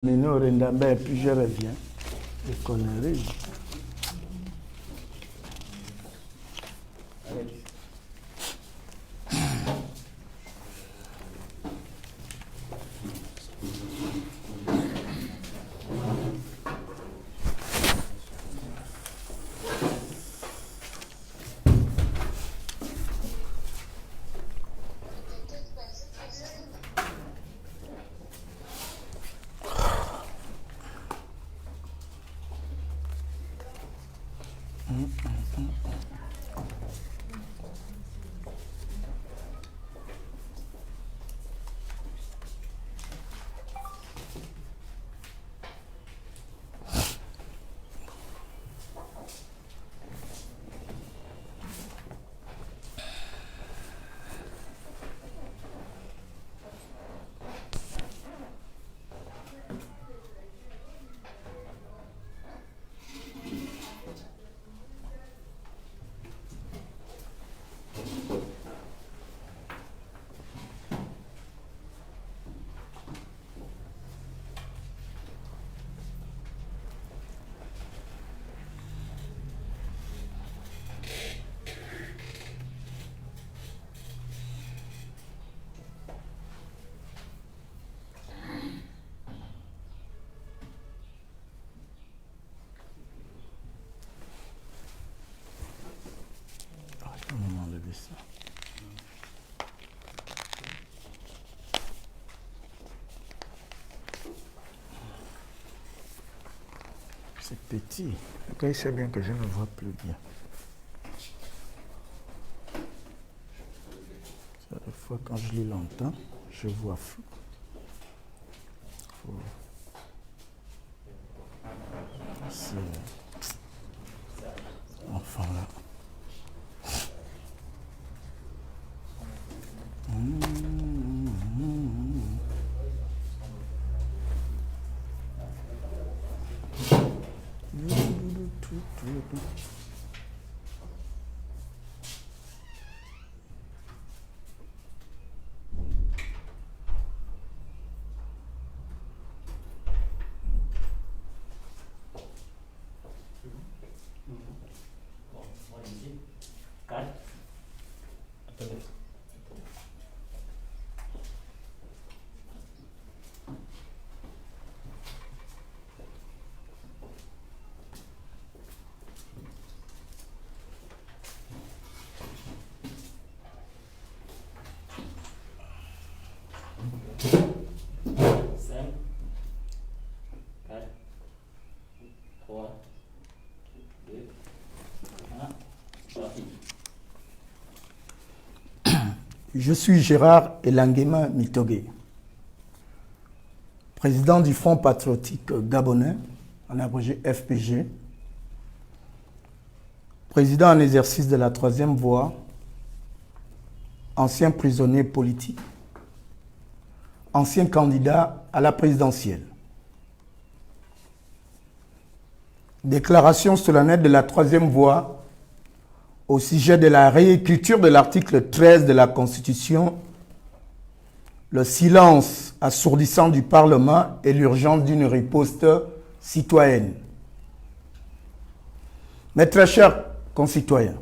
Nino Rendambé, puis je reviens. Les conneries. C'est petit. Okay, c'est bien que je ne vois plus bien. Des fois, quand je lis longtemps, je vois flou. C'est enfin là. Je suis Gérard Elangema Mitogué, président du Front patriotique gabonais, en abrégé FPG, président en exercice de la troisième voie, ancien prisonnier politique, ancien candidat à la présidentielle. Déclaration solennelle de la troisième voie au sujet de la réécriture de l'article 13 de la Constitution, le silence assourdissant du Parlement et l'urgence d'une riposte citoyenne. Mes très chers concitoyens,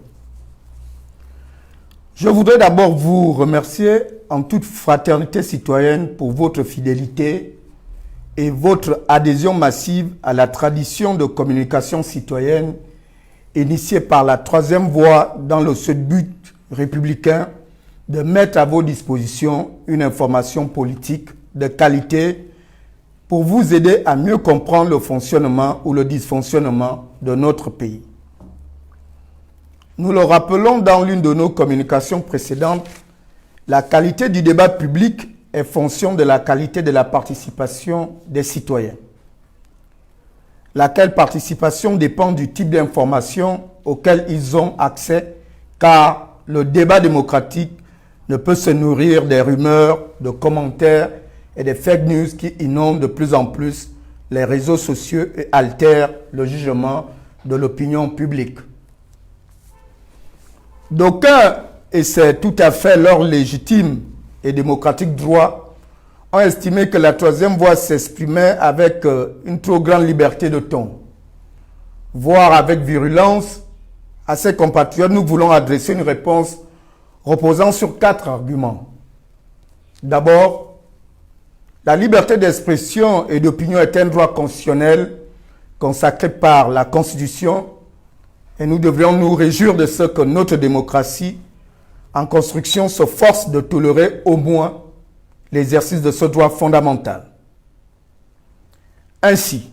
je voudrais d'abord vous remercier en toute fraternité citoyenne pour votre fidélité et votre adhésion massive à la tradition de communication citoyenne initiée par la troisième voie dans le seul but républicain de mettre à vos dispositions une information politique de qualité pour vous aider à mieux comprendre le fonctionnement ou le dysfonctionnement de notre pays. Nous le rappelons dans l'une de nos communications précédentes, la qualité du débat public est fonction de la qualité de la participation des citoyens. Laquelle participation dépend du type d'information auquel ils ont accès, car le débat démocratique ne peut se nourrir des rumeurs, de commentaires et des fake news qui inondent de plus en plus les réseaux sociaux et altèrent le jugement de l'opinion publique. D'aucuns, et c'est tout à fait leur légitime et démocratique droit, ont estimé que la troisième voie s'exprimait avec une trop grande liberté de ton, voire avec virulence. À ces compatriotes, nous voulons adresser une réponse reposant sur 4 arguments. D'abord, la liberté d'expression et d'opinion est un droit constitutionnel consacré par la Constitution et nous devrions nous réjouir de ce que notre démocratie en construction se force de tolérer au moins l'exercice de ce droit fondamental. Ainsi,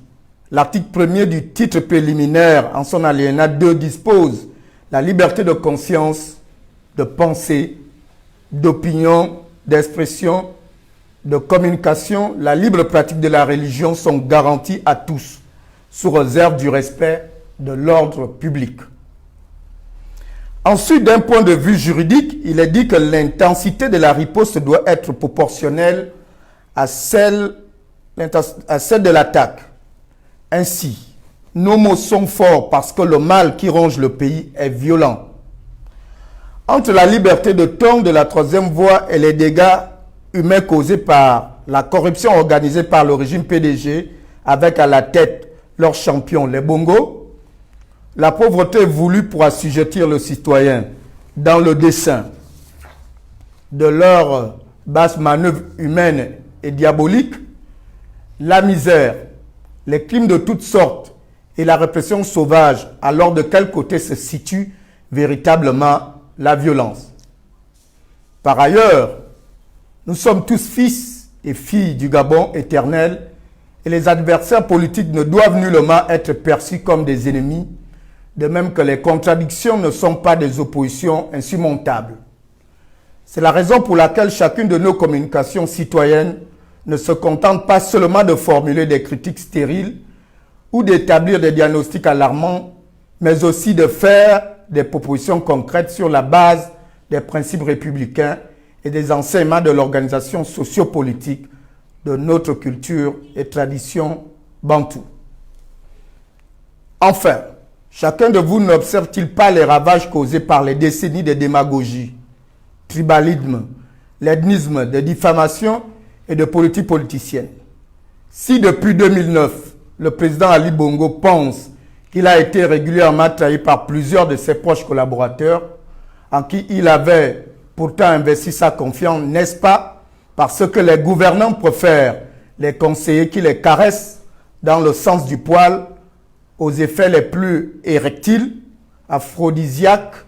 l'article 1er du titre préliminaire en son alinéa 2 dispose la liberté de conscience, de pensée, d'opinion, d'expression, de communication, la libre pratique de la religion sont garanties à tous, sous réserve du respect de l'ordre public. Ensuite, d'un point de vue juridique, il est dit que l'intensité de la riposte doit être proportionnelle à celle de l'attaque. Ainsi, nos mots sont forts parce que le mal qui ronge le pays est violent. Entre la liberté de ton de la troisième voie et les dégâts humains causés par la corruption organisée par le régime PDG, avec à la tête leur champion, les Bongo, la pauvreté voulue pour assujettir le citoyen dans le dessein de leurs basses manœuvres humaines et diaboliques, la misère, les crimes de toutes sortes et la répression sauvage, alors de quel côté se situe véritablement la violence? Par ailleurs, nous sommes tous fils et filles du Gabon éternel et les adversaires politiques ne doivent nullement être perçus comme des ennemis, de même que les contradictions ne sont pas des oppositions insurmontables. C'est la raison pour laquelle chacune de nos communications citoyennes ne se contente pas seulement de formuler des critiques stériles ou d'établir des diagnostics alarmants, mais aussi de faire des propositions concrètes sur la base des principes républicains et des enseignements de l'organisation sociopolitique de notre culture et tradition bantou. Enfin, chacun de vous n'observe-t-il pas les ravages causés par les décennies de démagogie, tribalisme, l'ethnisme, de diffamation et de politique politicienne? Si depuis 2009, le président Ali Bongo pense qu'il a été régulièrement trahi par plusieurs de ses proches collaborateurs, en qui il avait pourtant investi sa confiance, n'est-ce pas parce que les gouvernants préfèrent les conseillers qui les caressent dans le sens du poil aux effets les plus érectiles, aphrodisiaques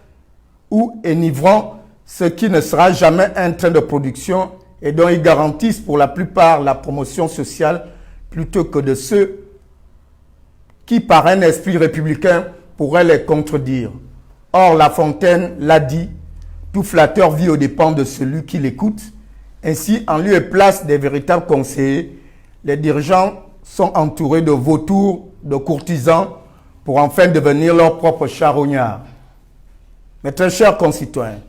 ou enivrants, ce qui ne sera jamais un train de production et dont ils garantissent pour la plupart la promotion sociale plutôt que de ceux qui, par un esprit républicain, pourraient les contredire. Or, La Fontaine l'a dit, tout flatteur vit aux dépens de celui qui l'écoute. Ainsi, en lieu et place des véritables conseillers, les dirigeants sont entourés de vautours, de courtisans, pour enfin devenir leurs propres charognards. Mes très chers concitoyens,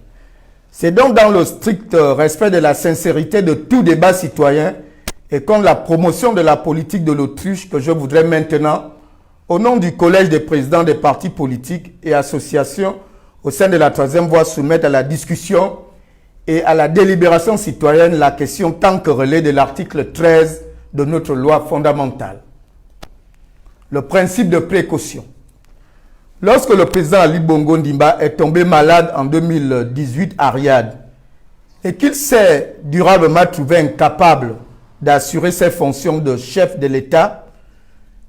c'est donc dans le strict respect de la sincérité de tout débat citoyen et contre la promotion de la politique de l'autruche que je voudrais maintenant, au nom du Collège des présidents des partis politiques et associations au sein de la troisième voie, soumettre à la discussion et à la délibération citoyenne la question tant que relais de l'article 13 de notre loi fondamentale. Le principe de précaution. Lorsque le président Ali Bongo Ndimba est tombé malade en 2018 à Riyad et qu'il s'est durablement trouvé incapable d'assurer ses fonctions de chef de l'État,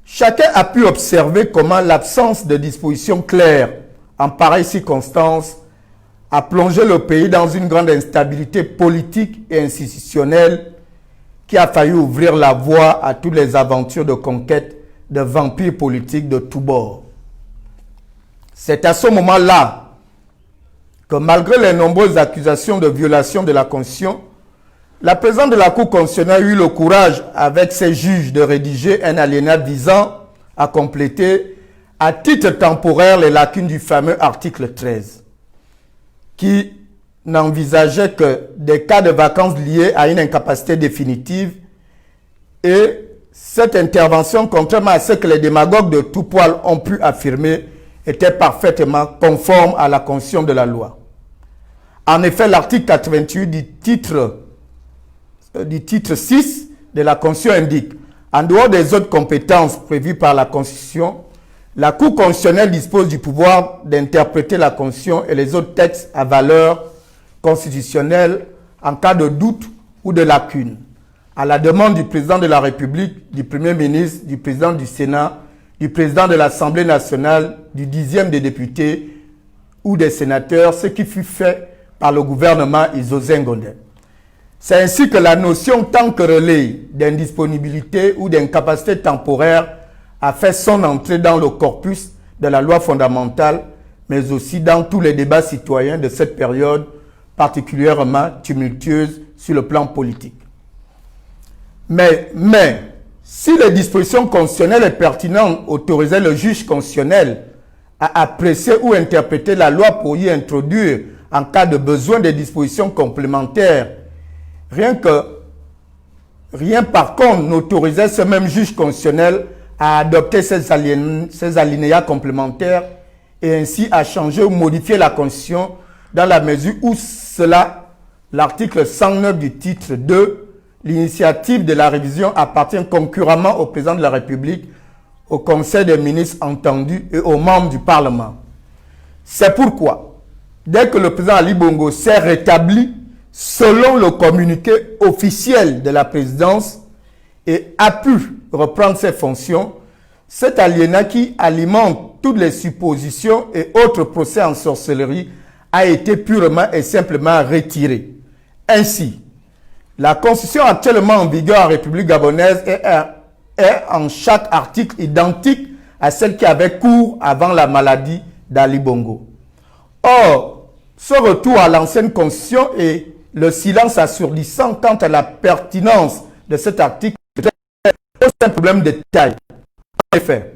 chacun a pu observer comment l'absence de dispositions claires en pareille circonstance a plongé le pays dans une grande instabilité politique et institutionnelle qui a failli ouvrir la voie à toutes les aventures de conquête de vampires politiques de tous bords. C'est à ce moment-là que malgré les nombreuses accusations de violation de la Constitution, la présidente de la Cour constitutionnelle a eu le courage, avec ses juges, de rédiger un alinéa visant à compléter à titre temporaire les lacunes du fameux article 13, qui n'envisageait que des cas de vacances liés à une incapacité définitive. Et cette intervention, contrairement à ce que les démagogues de tout poil ont pu affirmer, était parfaitement conforme à la Constitution de la loi. En effet, l'article 88 du titre du titre 6 de la Constitution indique, en dehors des autres compétences prévues par la Constitution, la Cour constitutionnelle dispose du pouvoir d'interpréter la Constitution et les autres textes à valeur constitutionnelle en cas de doute ou de lacune, à la demande du président de la République, du Premier ministre, du président du Sénat, du président de l'Assemblée nationale, du 10e des députés ou des sénateurs, ce qui fut fait par le gouvernement Issoze Ngondé. C'est ainsi que la notion tant que relais d'indisponibilité ou d'incapacité temporaire a fait son entrée dans le corpus de la loi fondamentale, mais aussi dans tous les débats citoyens de cette période particulièrement tumultueuse sur le plan politique. Mais si les dispositions constitutionnelles et pertinentes autorisaient le juge constitutionnel à apprécier ou interpréter la loi pour y introduire, en cas de besoin, des dispositions complémentaires, rien par contre n'autorisait ce même juge constitutionnel à adopter ces alinéas complémentaires et ainsi à changer ou modifier la Constitution dans la mesure où cela, l'article 109 du titre 2, l'initiative de la révision appartient concurremment au président de la République, au Conseil des ministres entendus et aux membres du Parlement. C'est pourquoi, dès que le président Ali Bongo s'est rétabli, selon le communiqué officiel de la présidence, et a pu reprendre ses fonctions, cet alinéa qui alimente toutes les suppositions et autres procès en sorcellerie a été purement et simplement retiré. Ainsi, la Constitution actuellement en vigueur en République gabonaise est en chaque article identique à celle qui avait cours avant la maladie d'Ali Bongo. Or, ce retour à l'ancienne Constitution et le silence assourdissant quant à la pertinence de cet article pose un problème de taille. En effet,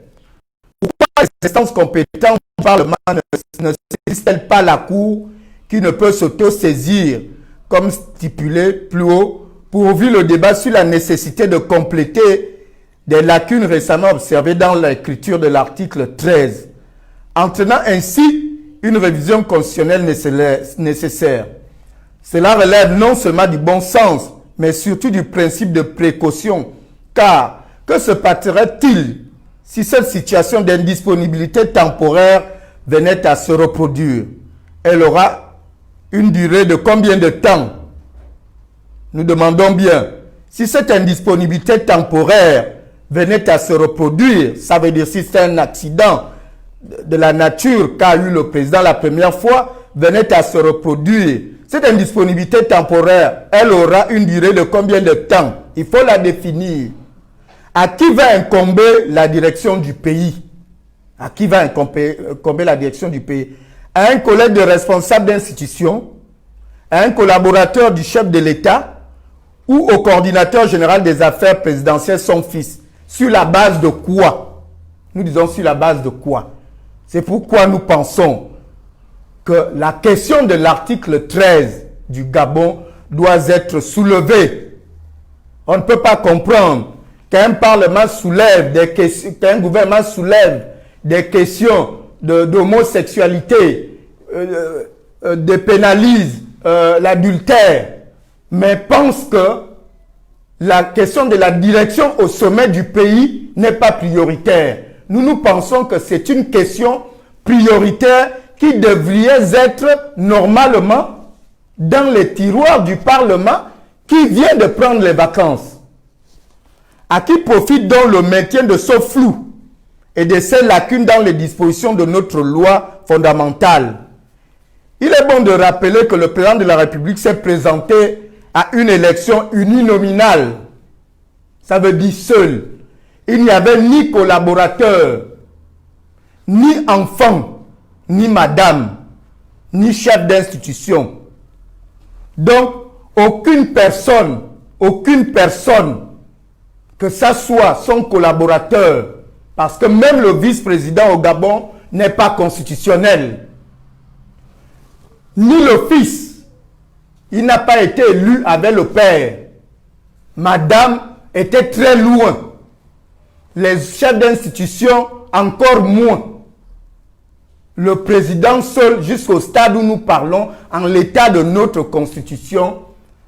pourquoi les instances compétentes du Parlement ne saisissent-elles pas la Cour qui ne peut s'auto-saisir comme stipulé plus haut pour ouvrir le débat sur la nécessité de compléter des lacunes récemment observées dans l'écriture de l'article 13, entraînant ainsi une révision constitutionnelle nécessaire. Cela relève non seulement du bon sens, mais surtout du principe de précaution, car que se passerait-il si cette situation d'indisponibilité temporaire venait à se reproduire? Elle aura une durée de combien de temps? Nous demandons bien, si cette indisponibilité temporaire venait à se reproduire, ça veut dire si c'est un accident de la nature qu'a eu le président la première fois, venait à se reproduire. Cette indisponibilité temporaire, elle aura une durée de combien de temps? Il faut la définir. À qui va incomber la direction du pays? À qui va incomber la direction du pays? À un collègue de responsable d'institution? À un collaborateur du chef de l'État? Ou au coordinateur général des affaires présidentielles, son fils? Sur la base de quoi? Nous disons sur la base de quoi? C'est pourquoi nous pensons que la question de l'article 13 du Gabon doit être soulevée. On ne peut pas comprendre qu'un parlement soulève des questions, qu'un gouvernement soulève des questions d'homosexualité, dépénalise l'adultère, mais pense que la question de la direction au sommet du pays n'est pas prioritaire. Nous pensons que c'est une question prioritaire qui devrait être normalement dans les tiroirs du Parlement qui vient de prendre les vacances. À qui profite donc le maintien de ce flou et de ces lacunes dans les dispositions de notre loi fondamentale? Il est bon de rappeler que le président de la République s'est présenté à une élection uninominale. Ça veut dire seul. Il n'y avait ni collaborateur, ni enfant, ni madame, ni chef d'institution. Donc, aucune personne, que ça soit son collaborateur, parce que même le vice-président au Gabon n'est pas constitutionnel, ni le fils, il n'a pas été élu avec le père. Madame était très loin. Les chefs d'institution encore moins. Le président seul, jusqu'au stade où nous parlons, en l'état de notre constitution,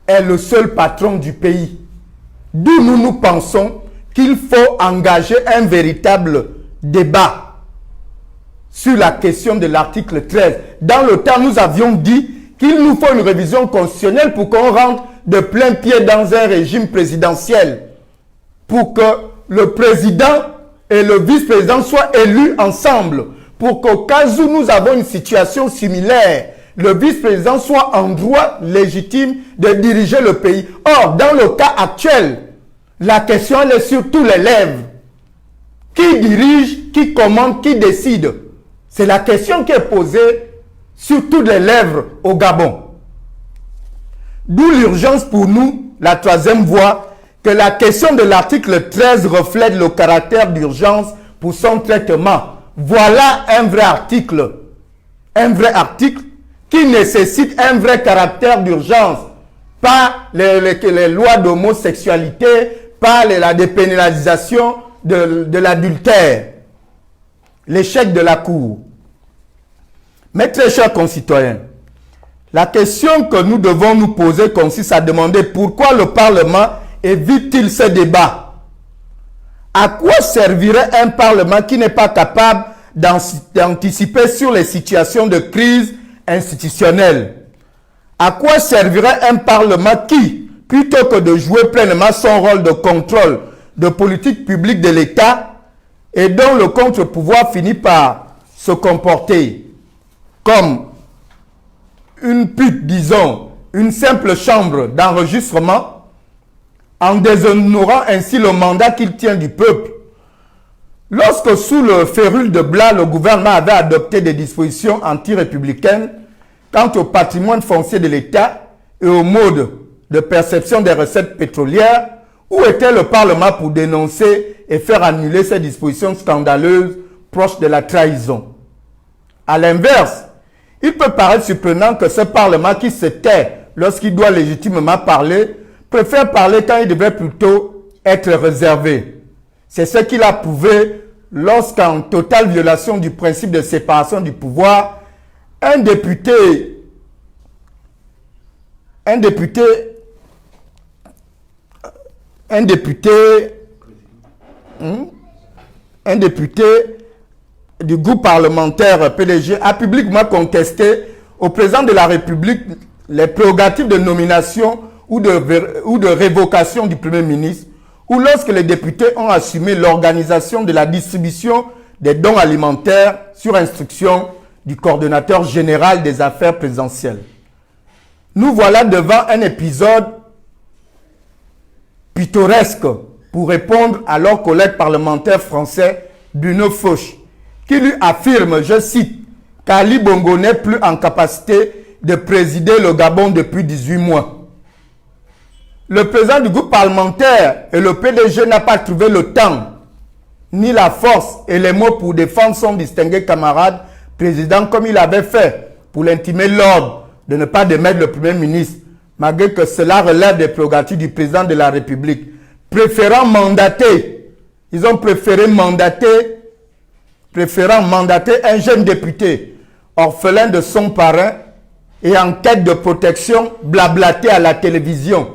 est le seul patron du pays. D'où nous pensons qu'il faut engager un véritable débat sur la question de l'article 13. Dans le temps, nous avions dit qu'il nous faut une révision constitutionnelle pour qu'on rentre de plein pied dans un régime présidentiel, pour que le président et le vice-président soient élus ensemble, pour qu'au cas où nous avons une situation similaire, le vice-président soit en droit légitime de diriger le pays. Or, dans le cas actuel, la question elle est sur tous les lèvres. Qui dirige, qui commande, qui décide? C'est la question qui est posée sur toutes les lèvres au Gabon. D'où l'urgence pour nous, la troisième voie, que la question de l'article 13 reflète le caractère d'urgence pour son traitement. Voilà un vrai article qui nécessite un vrai caractère d'urgence, pas les lois d'homosexualité, pas la dépénalisation de l'adultère, l'échec de la Cour. Mes très chers concitoyens, la question que nous devons nous poser consiste à demander pourquoi le Parlement évite-t-il ce débat? À quoi servirait un Parlement qui n'est pas capable d'anticiper sur les situations de crise institutionnelle? À quoi servirait un Parlement qui, plutôt que de jouer pleinement son rôle de contrôle de politique publique de l'État et dont le contre-pouvoir finit par se comporter comme une pute, disons, une simple chambre d'enregistrement, en déshonorant ainsi le mandat qu'il tient du peuple? Lorsque sous le férule de Blas, le gouvernement avait adopté des dispositions anti-républicaines quant au patrimoine foncier de l'État et au mode de perception des recettes pétrolières, où était le Parlement pour dénoncer et faire annuler ces dispositions scandaleuses proches de la trahison? À l'inverse, il peut paraître surprenant que ce Parlement qui se tait lorsqu'il doit légitimement parler, préfère parler quand il devrait plutôt être réservé. C'est ce qu'il a prouvé lorsqu'en totale violation du principe de séparation du pouvoir, un député du groupe parlementaire PDG a publiquement contesté au président de la République les prérogatives de nomination ou de révocation du Premier ministre, ou lorsque les députés ont assumé l'organisation de la distribution des dons alimentaires sur instruction du coordonnateur général des affaires présidentielles. Nous voilà devant un épisode pittoresque pour répondre à leur collègue parlementaire français Bruno Fauch, qui lui affirme, je cite, qu'Ali Bongo n'est plus en capacité de présider le Gabon depuis 18 mois. Le président du groupe parlementaire et le PDG n'a pas trouvé le temps, ni la force et les mots pour défendre son distingué camarade président comme il avait fait pour l'intimer l'ordre de ne pas démettre le Premier ministre, malgré que cela relève des prérogatives du président de la République. Préférant mandater un jeune député orphelin de son parrain et en quête de protection blablaté à la télévision.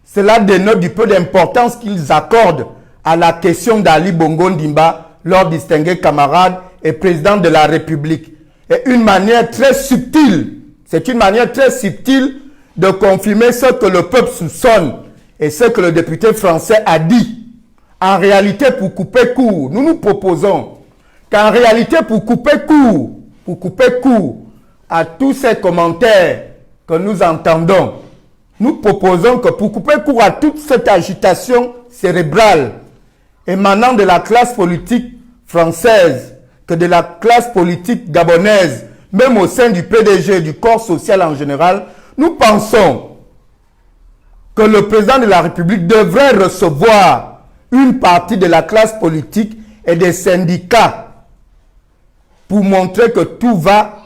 Cela dénote du peu d'importance qu'ils accordent à la question d'Ali Bongo Ndimba, leur distingué camarade et président de la République. Et c'est une manière très subtile de confirmer ce que le peuple soupçonne et ce que le député français a dit. En réalité, pour couper court, nous nous proposons qu'en réalité, pour couper court à tous ces commentaires que nous entendons, nous proposons que pour couper court à toute cette agitation cérébrale émanant de la classe politique française, que de la classe politique gabonaise, même au sein du PDG, du corps social en général, nous pensons que le président de la République devrait recevoir une partie de la classe politique et des syndicats pour montrer que tout va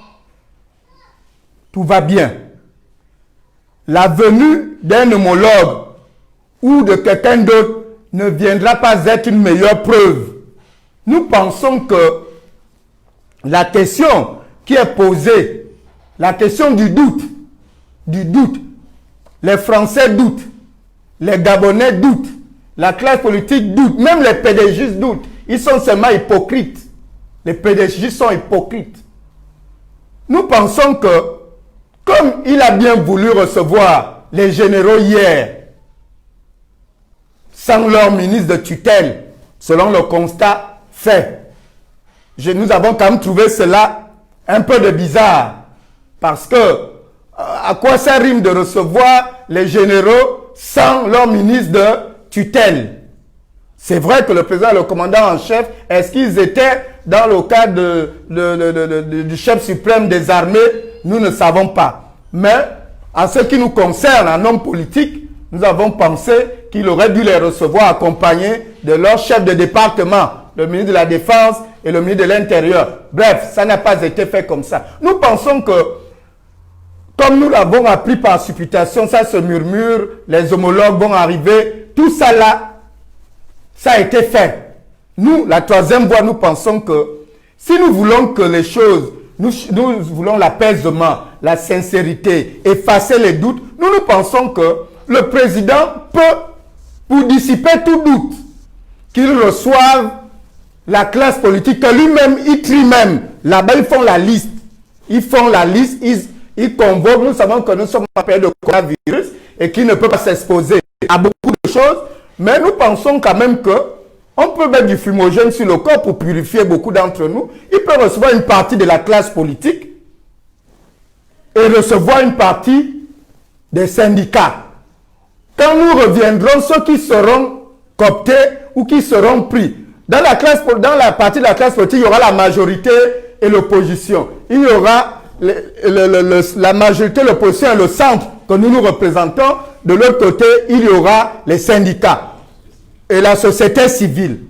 bien. La venue d'un homologue ou de quelqu'un d'autre ne viendra pas être une meilleure preuve. Nous pensons que la question qui est posée, la question du doute, Les Français doutent. Les Gabonais doutent. La classe politique doute. Même les PDG doutent. Ils sont seulement hypocrites. Les PDG sont hypocrites. Nous pensons que, comme il a bien voulu recevoir les généraux hier, sans leur ministre de tutelle, selon le constat fait, nous avons quand même trouvé cela un peu de bizarre. Parce que, à quoi ça rime de recevoir les généraux sans leur ministre de tutelle? C'est vrai que le président et le commandant en chef, est-ce qu'ils étaient dans le cadre du chef suprême des armées? Nous ne savons pas. Mais, en ce qui nous concerne, en homme politique, nous avons pensé qu'il aurait dû les recevoir accompagnés de leur chef de département, le ministre de la Défense et le ministre de l'Intérieur. Bref, ça n'a pas été fait comme ça. Nous pensons que, comme nous l'avons appris par supputation, ça se murmure, les homologues vont arriver, tout ça là, ça a été fait. Nous, la troisième voie, nous pensons que si nous voulons que les choses, nous voulons l'apaisement, la sincérité, effacer les doutes, nous pensons que le président peut, pour dissiper tout doute, qu'il reçoive la classe politique, que lui-même, il trie même. Là-bas, ils font la liste. Ils font la liste, ils convoquent. Nous savons que nous sommes en période de coronavirus et qu'il ne peut pas s'exposer à beaucoup de choses. Mais nous pensons quand même que on peut mettre du fumogène sur le corps pour purifier beaucoup d'entre nous. Il peut recevoir une partie de la classe politique et recevoir une partie des syndicats. Quand nous reviendrons, ceux qui seront cooptés ou qui seront pris, dans la partie de la classe politique, il y aura la majorité et l'opposition. Il y aura la majorité, l'opposition et le centre que nous nous représentons. De l'autre côté, il y aura les syndicats et la société civile.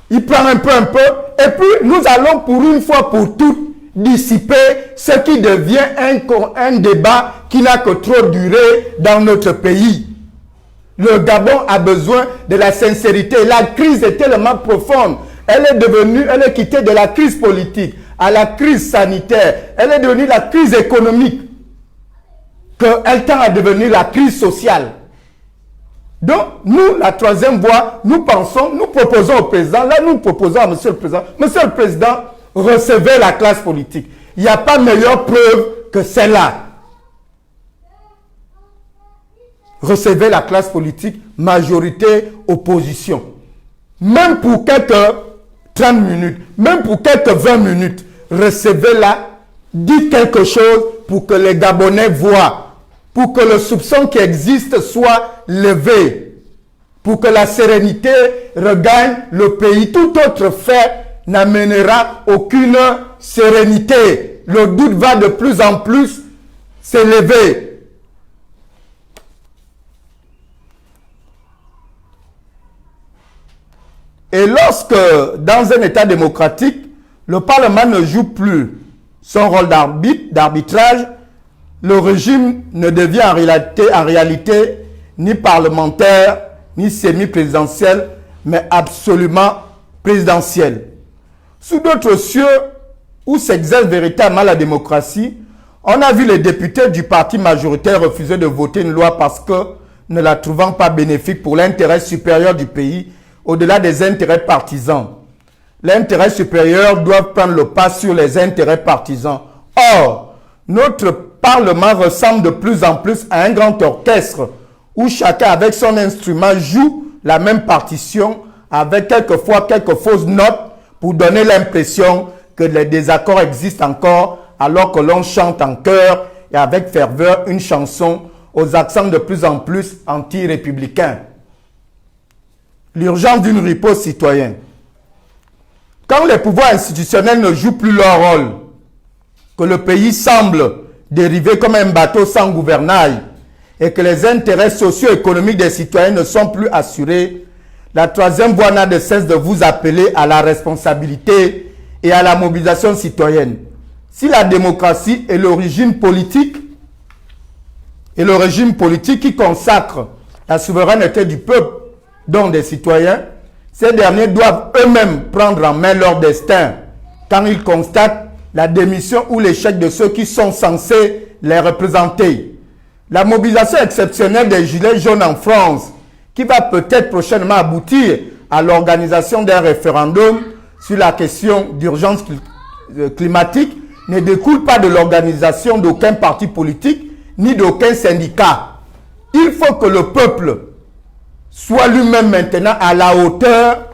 Il prend un peu, et puis nous allons pour une fois pour toutes dissiper ce qui devient un débat qui n'a que trop duré dans notre pays. Le Gabon a besoin de la sincérité. La crise est tellement profonde. Elle est quittée de la crise politique à la crise sanitaire. Elle est devenue la crise économique. Qu'elle tend à devenir la crise sociale. Donc, nous, la troisième voie, nous proposons au président, là nous proposons à monsieur le président, recevez la classe politique. Il n'y a pas meilleure preuve que celle-là. Recevez la classe politique, majorité, opposition. Même pour quelques 30 minutes, même pour quelques 20 minutes, recevez-la, dites quelque chose pour que les Gabonais voient, pour que le soupçon qui existe soit levé, pour que la sérénité regagne le pays. Tout autre fait n'amènera aucune sérénité. Le doute va de plus en plus s'élever. Et lorsque, dans un État démocratique, le Parlement ne joue plus son rôle d'arbitrage, le régime ne devient en réalité ni parlementaire, ni semi-présidentiel, mais absolument présidentiel. Sous d'autres cieux, où s'exerce véritablement la démocratie, on a vu les députés du parti majoritaire refuser de voter une loi parce que, ne la trouvant pas bénéfique pour l'intérêt supérieur du pays, au-delà des intérêts partisans. L'intérêt supérieur doit prendre le pas sur les intérêts partisans. Or, notre Parlement ressemble de plus en plus à un grand orchestre où chacun avec son instrument joue la même partition avec quelquefois quelques fausses notes pour donner l'impression que les désaccords existent encore alors que l'on chante en chœur et avec ferveur une chanson aux accents de plus en plus anti-républicains. L'urgence d'une riposte citoyenne. Quand les pouvoirs institutionnels ne jouent plus leur rôle, que le pays semble dériver comme un bateau sans gouvernail et que les intérêts socio-économiques des citoyens ne sont plus assurés, la troisième voie n'a de cesse de vous appeler à la responsabilité et à la mobilisation citoyenne. Si la démocratie est l'origine politique et le régime politique qui consacre la souveraineté du peuple, donc des citoyens, ces derniers doivent eux-mêmes prendre en main leur destin quand ils constatent la démission ou l'échec de ceux qui sont censés les représenter. La mobilisation exceptionnelle des Gilets jaunes en France, qui va peut-être prochainement aboutir à l'organisation d'un référendum sur la question d'urgence climatique, ne découle pas de l'organisation d'aucun parti politique ni d'aucun syndicat. Il faut que le peuple soit lui-même maintenant à la hauteur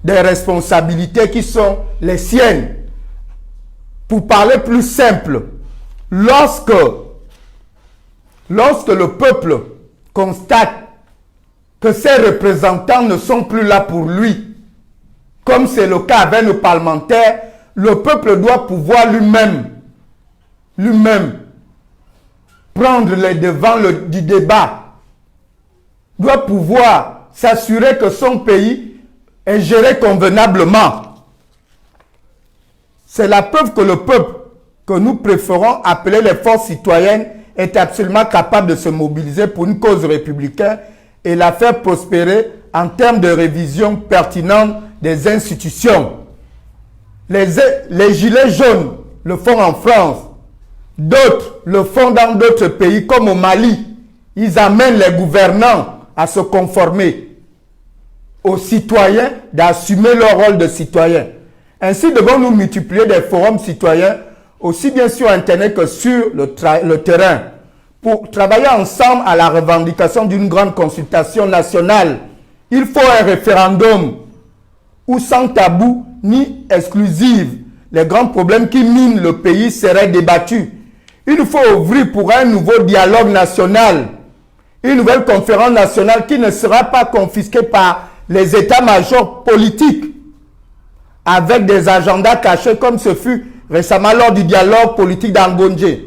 des responsabilités qui sont les siennes. Pour parler plus simple, lorsque le peuple constate que ses représentants ne sont plus là pour lui, comme c'est le cas avec nos parlementaires, le peuple doit pouvoir lui-même prendre les devants du débat, doit pouvoir s'assurer que son pays est géré convenablement. C'est la preuve que le peuple, que nous préférons appeler les forces citoyennes, est absolument capable de se mobiliser pour une cause républicaine et la faire prospérer en termes de révision pertinente des institutions. Les Gilets jaunes le font en France, d'autres le font dans d'autres pays comme au Mali. Ils amènent les gouvernants à se conformer aux citoyens, d'assumer leur rôle de citoyen. Ainsi devons-nous multiplier des forums citoyens, aussi bien sur Internet que sur le terrain, pour travailler ensemble à la revendication d'une grande consultation nationale. Il faut un référendum où sans tabou ni exclusive, les grands problèmes qui minent le pays seraient débattus. Il faut ouvrir pour un nouveau dialogue national, une nouvelle conférence nationale qui ne sera pas confisquée par les états-majors politiques avec des agendas cachés comme ce fut récemment lors du dialogue politique d'Angondje.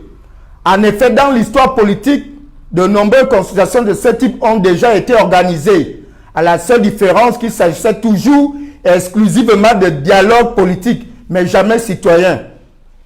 En effet, dans l'histoire politique, de nombreuses consultations de ce type ont déjà été organisées, à la seule différence qu'il s'agissait toujours exclusivement de dialogue politique, mais jamais citoyen.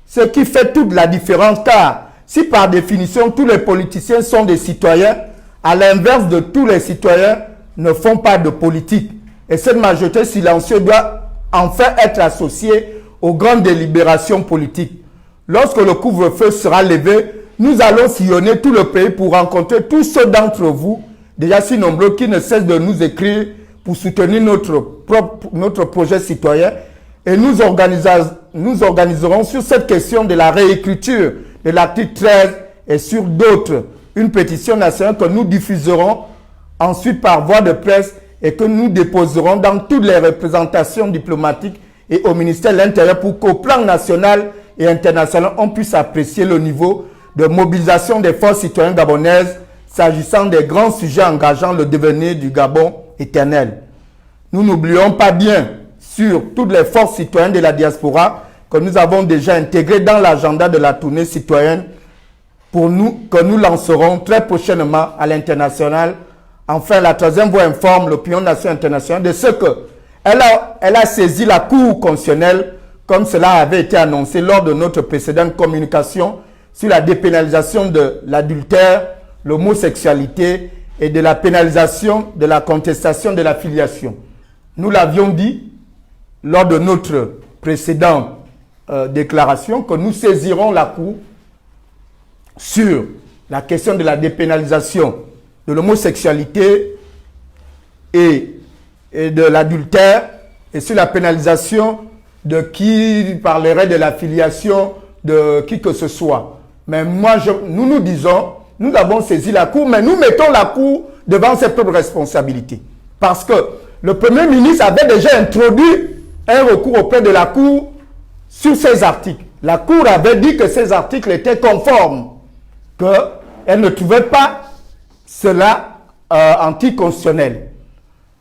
Ce qui fait toute la différence, car si par définition tous les politiciens sont des citoyens, à l'inverse de tous les citoyens ne font pas de politique. Et cette majorité silencieuse doit enfin être associée aux grandes délibérations politiques. Lorsque le couvre-feu sera levé, nous allons sillonner tout le pays pour rencontrer tous ceux d'entre vous, déjà si nombreux, qui ne cessent de nous écrire pour soutenir notre projet citoyen. Et nous organiserons sur cette question de la réécriture de l'article 13 et sur d'autres une pétition nationale que nous diffuserons ensuite par voie de presse et que nous déposerons dans toutes les représentations diplomatiques et au ministère de l'Intérieur pour qu'au plan national et international, on puisse apprécier le niveau de mobilisation des forces citoyennes gabonaises s'agissant des grands sujets engageant le devenir du Gabon éternel. Nous n'oublions pas bien sur toutes les forces citoyennes de la diaspora que nous avons déjà intégrées dans l'agenda de la tournée citoyenne que nous lancerons très prochainement à l'international. Enfin, la troisième voie informe l'opinion nationale internationale de ce qu'elle a saisi la Cour constitutionnelle, comme cela avait été annoncé lors de notre précédente communication sur la dépénalisation de l'adultère, l'homosexualité et de la pénalisation de la contestation de la filiation. Nous l'avions dit lors de notre précédente déclaration que nous saisirons la Cour sur la question de la dépénalisation de l'homosexualité et de l'adultère et sur la pénalisation de qui parlerait de la filiation de qui que ce soit. Mais nous disons, nous avons saisi la Cour, mais nous mettons la Cour devant ses propres responsabilités. Parce que le Premier ministre avait déjà introduit un recours auprès de la Cour sur ces articles. La Cour avait dit que ces articles étaient conformes, qu'elle ne trouvait pas cela anticonstitutionnel.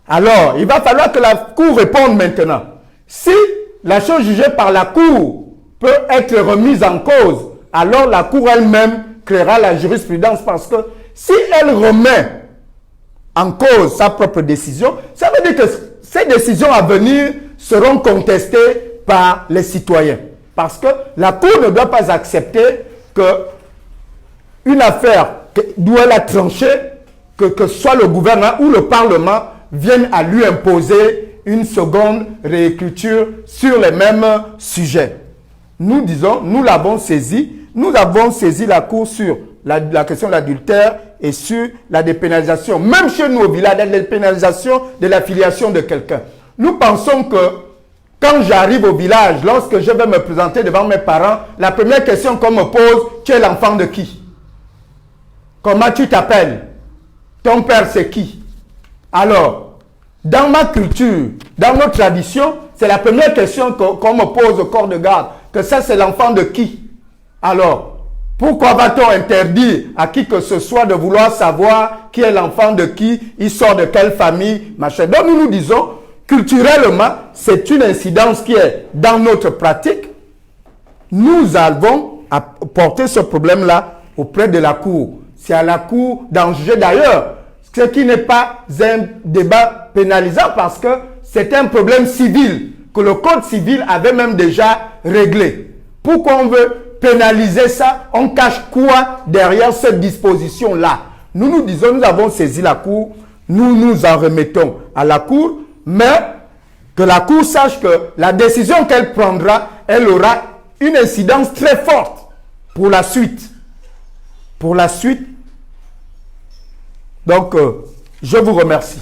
Alors, il va falloir que la Cour réponde maintenant. Si la chose jugée par la Cour peut être remise en cause, alors la Cour elle-même créera la jurisprudence, parce que si elle remet en cause sa propre décision, ça veut dire que ces décisions à venir seront contestées par les citoyens. Parce que la Cour ne doit pas accepter que une affaire d'où elle a tranché, que soit le gouvernement ou le Parlement viennent à lui imposer une seconde réécriture sur les mêmes sujets. Nous disons, nous l'avons saisi la Cour sur la question de l'adultère et sur la dépénalisation. Même chez nous au village, la dépénalisation de la filiation de quelqu'un. Nous pensons que quand j'arrive au village, lorsque je vais me présenter devant mes parents, la première question qu'on me pose, tu es l'enfant de qui? Comment tu t'appelles? Ton père c'est qui? Alors, dans ma culture, dans nos traditions, c'est la première question qu'on me pose au corps de garde, que ça c'est l'enfant de qui? Alors, pourquoi va-t-on interdire à qui que ce soit de vouloir savoir qui est l'enfant de qui, il sort de quelle famille, machin. Donc nous nous disons, culturellement, c'est une incidence qui est dans notre pratique. Nous allons porter ce problème-là auprès de la Cour. C'est à la Cour d'en juger d'ailleurs, ce qui n'est pas un débat pénalisant parce que c'est un problème civil que le Code civil avait même déjà réglé. Pourquoi on veut pénaliser ça? On cache quoi derrière cette disposition-là? Nous nous disons, nous avons saisi la Cour, nous nous en remettons à la Cour, mais que la Cour sache que la décision qu'elle prendra, elle aura une incidence très forte pour la suite. Pour la suite. Donc, je vous remercie.